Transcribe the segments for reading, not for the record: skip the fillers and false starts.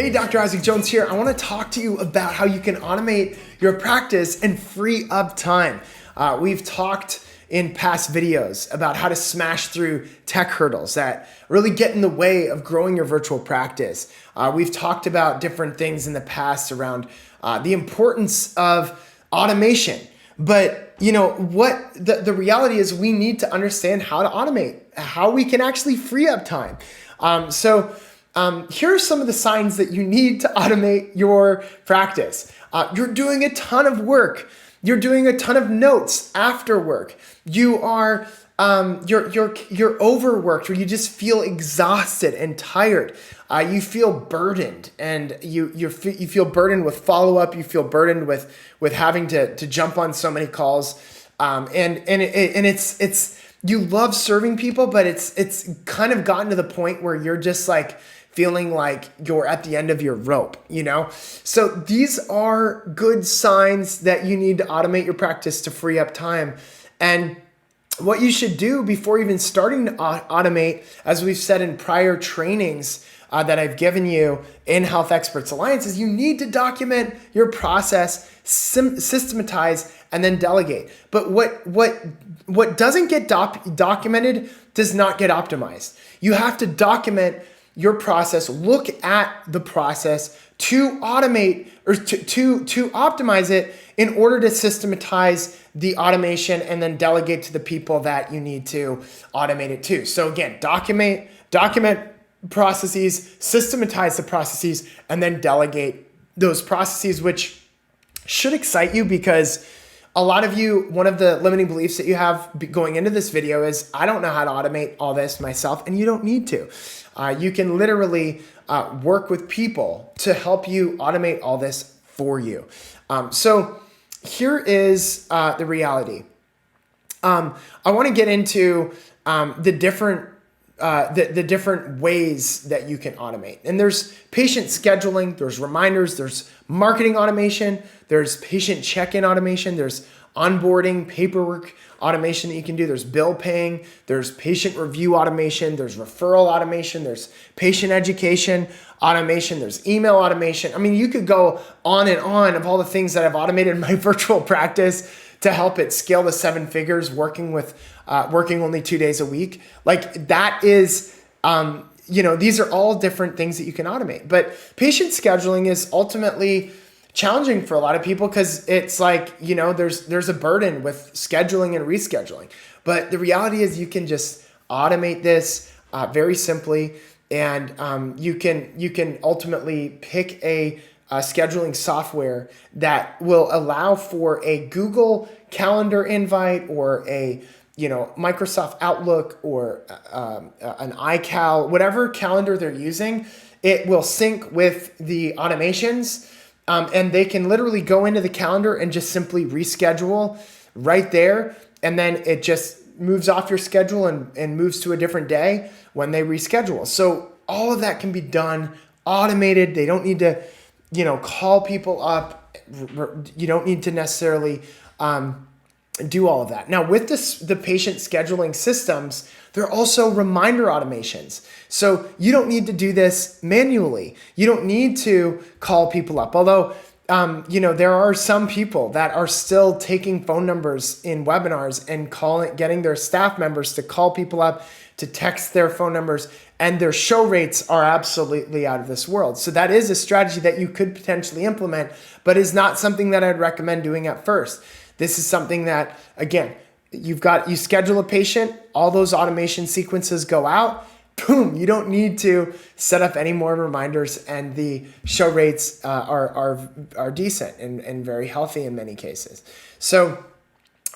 Hey, Dr. Isaac Jones here. I want to talk to you about how you can automate your practice and free up time. We've talked in past videos about how to smash through tech hurdles that really get in the way of growing your virtual practice. We've talked about different things in the past around the importance of automation. But you know what the reality is, we need to understand how to automate, how we can actually free up time. Here are some of the signs that you need to automate your practice. You're doing a ton of work. You're doing a ton of notes after work. You're overworked, or you just feel exhausted and tired. You feel burdened, and you feel burdened with follow up. You feel burdened with having to jump on so many calls, and it's you love serving people, but it's kind of gotten to the point where you're just like feeling like you're at the end of your rope, you know? So these are good signs that you need to automate your practice to free up time. And what you should do before even starting to automate, as we've said in prior trainings that I've given you in Health Experts Alliance, is you need to document your process, systematize, and then delegate. But what doesn't get documented does not get optimized. You have to document your process, look at the process to automate or to optimize it in order to systematize the automation and then delegate to the people that you need to automate it to. So again, document processes, systematize the processes, and then delegate those processes, which should excite you, because a lot of you, one of the limiting beliefs that you have going into this video is, I don't know how to automate all this myself, and you don't need to. You can literally work with people to help you automate all this for you. So here is the reality. I want to get into the different ways that you can automate. And there's patient scheduling, there's reminders, there's marketing automation, there's patient check-in automation, there's onboarding paperwork automation that you can do, there's bill paying, there's patient review automation, there's referral automation, there's patient education automation, there's email automation. I mean, you could go on and on of all the things that I've automated in my virtual practice to help it scale to 7 figures, working only 2 days a week. Like that is, these are all different things that you can automate. But patient scheduling is ultimately challenging for a lot of people, because it's like, there's a burden with scheduling and rescheduling. But the reality is you can just automate this very simply, and you can ultimately pick a scheduling software that will allow for a Google Calendar invite, or a Microsoft Outlook, or an iCal, whatever calendar they're using. It will sync with the automations, and they can literally go into the calendar and just simply reschedule right there, and then it just moves off your schedule and moves to a different day when they reschedule. So all of that can be done automated. They don't need to call people up. You don't need to necessarily do all of that. Now, with the patient scheduling systems, there are also reminder automations. So you don't need to do this manually. You don't need to call people up. Although, there are some people that are still taking phone numbers in webinars and getting their staff members to call people up, to text their phone numbers, and their show rates are absolutely out of this world. So that is a strategy that you could potentially implement, but is not something that I'd recommend doing at first. This is something that, again, you schedule a patient, all those automation sequences go out, boom, you don't need to set up any more reminders, and the show rates are decent and very healthy in many cases. So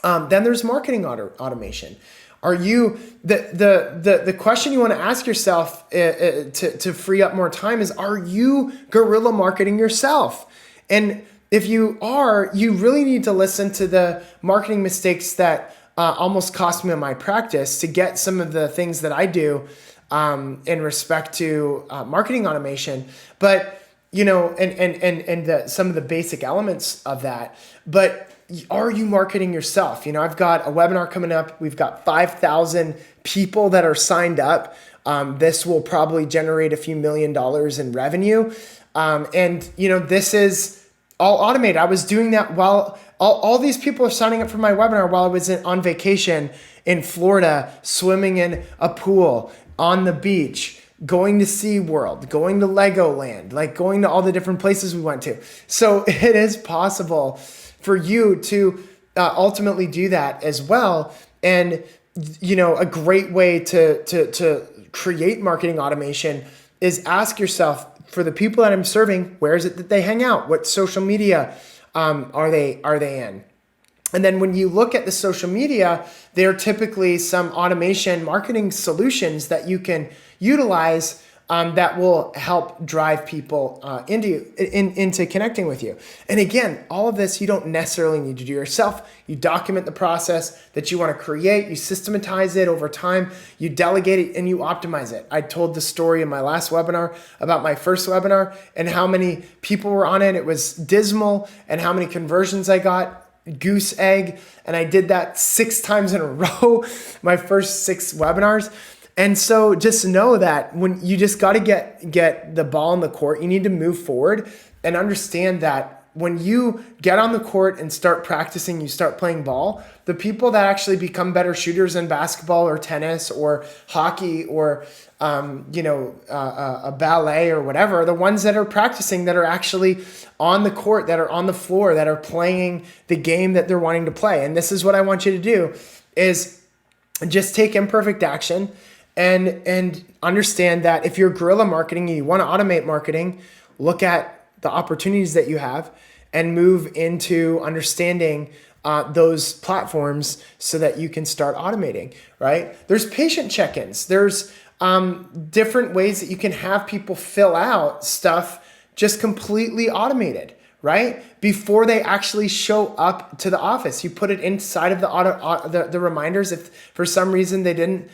then there's marketing automation. Are you the question you want to ask yourself to free up more time is, are you guerrilla marketing yourself? And if you are, you really need to listen to the marketing mistakes that almost cost me in my practice to get some of the things that I do in respect to marketing automation. But some of the basic elements of that. But are you marketing yourself? I've got a webinar coming up. We've got 5,000 people that are signed up. This will probably generate a few $1 million in revenue. And this is all automated. I was doing that while all these people are signing up for my webinar while I was on vacation in Florida, swimming in a pool, on the beach, going to SeaWorld, going to Legoland, like going to all the different places we went to. So it is possible for you to ultimately do that as well. And, a great way to create marketing automation is ask yourself, for the people that I'm serving, where is it that they hang out? What social media are they in? And then when you look at the social media, there are typically some automation marketing solutions that you can utilize that will help drive people into connecting with you. And again, all of this you don't necessarily need to do yourself. You document the process that you want to create, you systematize it over time, you delegate it, and you optimize it. I told the story in my last webinar about my first webinar and how many people were on it. It was dismal, and how many conversions I got. Goose egg. And I did that 6 times in a row, my first 6 webinars. And so just know that when you just got to get the ball in the court, you need to move forward and understand that when you get on the court and start practicing, you start playing ball, the people that actually become better shooters in basketball or tennis or hockey or, a ballet or whatever, are the ones that are practicing, that are actually on the court, that are on the floor, that are playing the game that they're wanting to play. And this is what I want you to do is just take imperfect action and understand that if you're guerrilla marketing and you want to automate marketing, look at the opportunities that you have and move into understanding those platforms so that you can start automating, right? There's patient check-ins. There's different ways that you can have people fill out stuff just completely automated, right? Before they actually show up to the office. You put it inside of the reminders. If for some reason they didn't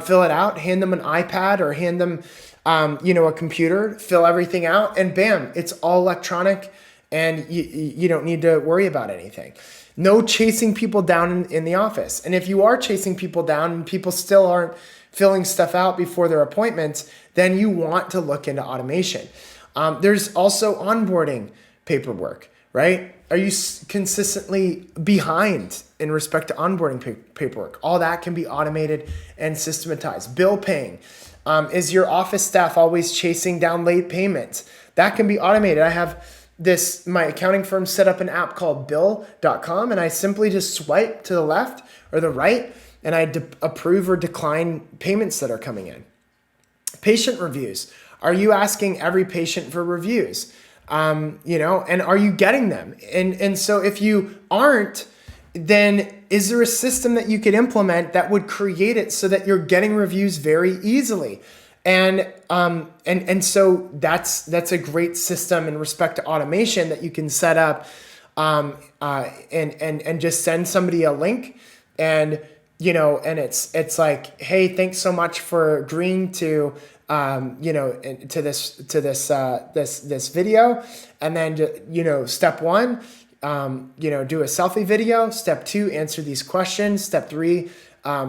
fill it out, hand them an iPad or hand them a computer, fill everything out, and bam, it's all electronic, and you don't need to worry about anything. No chasing people down in the office. And if you are chasing people down and people still aren't filling stuff out before their appointments, then you want to look into automation. There's also onboarding paperwork, right? Are you consistently behind in respect to onboarding paperwork? All that can be automated and systematized. Bill paying. Is your office staff always chasing down late payments? That can be automated. I have my accounting firm set up an app called bill.com, and I simply just swipe to the left or the right, and I approve or decline payments that are coming in. Patient reviews. Are you asking every patient for reviews? And are you getting them? And so if you aren't, then is there a system that you could implement that would create it so that you're getting reviews very easily? And so that's a great system in respect to automation that you can set up, and just send somebody a link, and it's like, hey, thanks so much for agreeing to to this video, and then step 1, do a selfie video. Step 2, answer these questions. Step 3,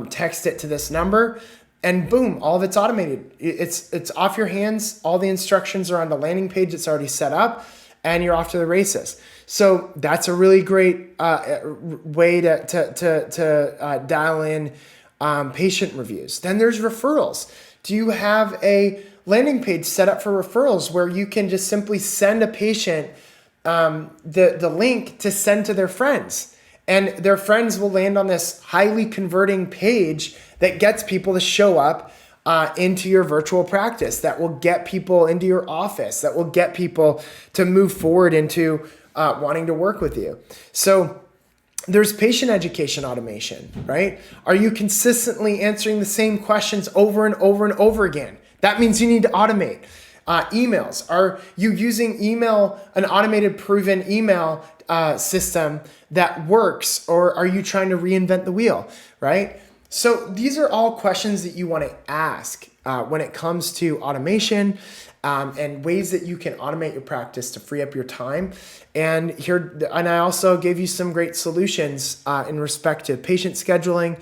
text it to this number. And boom, all of it's automated. It's off your hands. All the instructions are on the landing page that's already set up, and you're off to the races. So that's a really great way to dial in patient reviews. Then there's referrals. Do you have a landing page set up for referrals where you can just simply send a patient the link to send to their friends, and their friends will land on this highly converting page that gets people to show up into your virtual practice, that will get people into your office, that will get people to move forward into wanting to work with you. So there's patient education automation, right? Are you consistently answering the same questions over and over and over again? That means you need to automate. Emails. Are you using an automated proven email system that works, or are you trying to reinvent the wheel, right? So these are all questions that you want to ask when it comes to automation and ways that you can automate your practice to free up your time. And I also gave you some great solutions in respect to patient scheduling,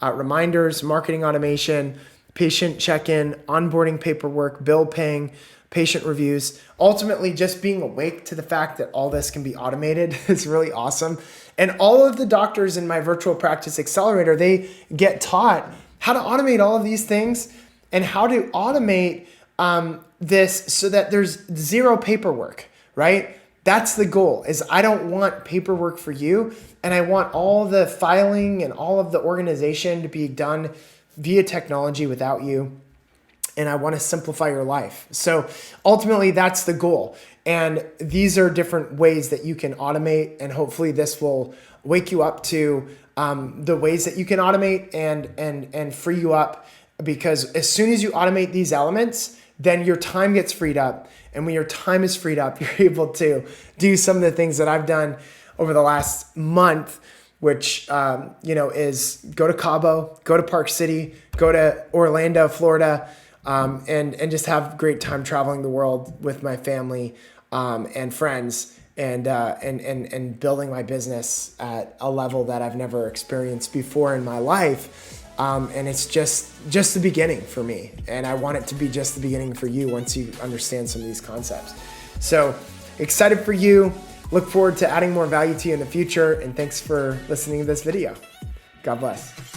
reminders, marketing automation, patient check-in, onboarding paperwork, bill paying, patient reviews. Ultimately, just being awake to the fact that all this can be automated is really awesome. And all of the doctors in my virtual practice accelerator, they get taught how to automate all of these things and how to automate this so that there's zero paperwork, right? That's the goal. Is I don't want paperwork for you, and I want all the filing and all of the organization to be done via technology without you. And I want to simplify your life. So ultimately, that's the goal. And these are different ways that you can automate, and hopefully this will wake you up to the ways that you can automate and free you up. Because as soon as you automate these elements, then your time gets freed up. And when your time is freed up, you're able to do some of the things that I've done over the last month, which is go to Cabo, go to Park City, go to Orlando, Florida, and just have great time traveling the world with my family and friends, and building my business at a level that I've never experienced before in my life. And it's just the beginning for me. And I want it to be just the beginning for you once you understand some of these concepts. So excited for you. Look forward to adding more value to you in the future. And thanks for listening to this video. God bless.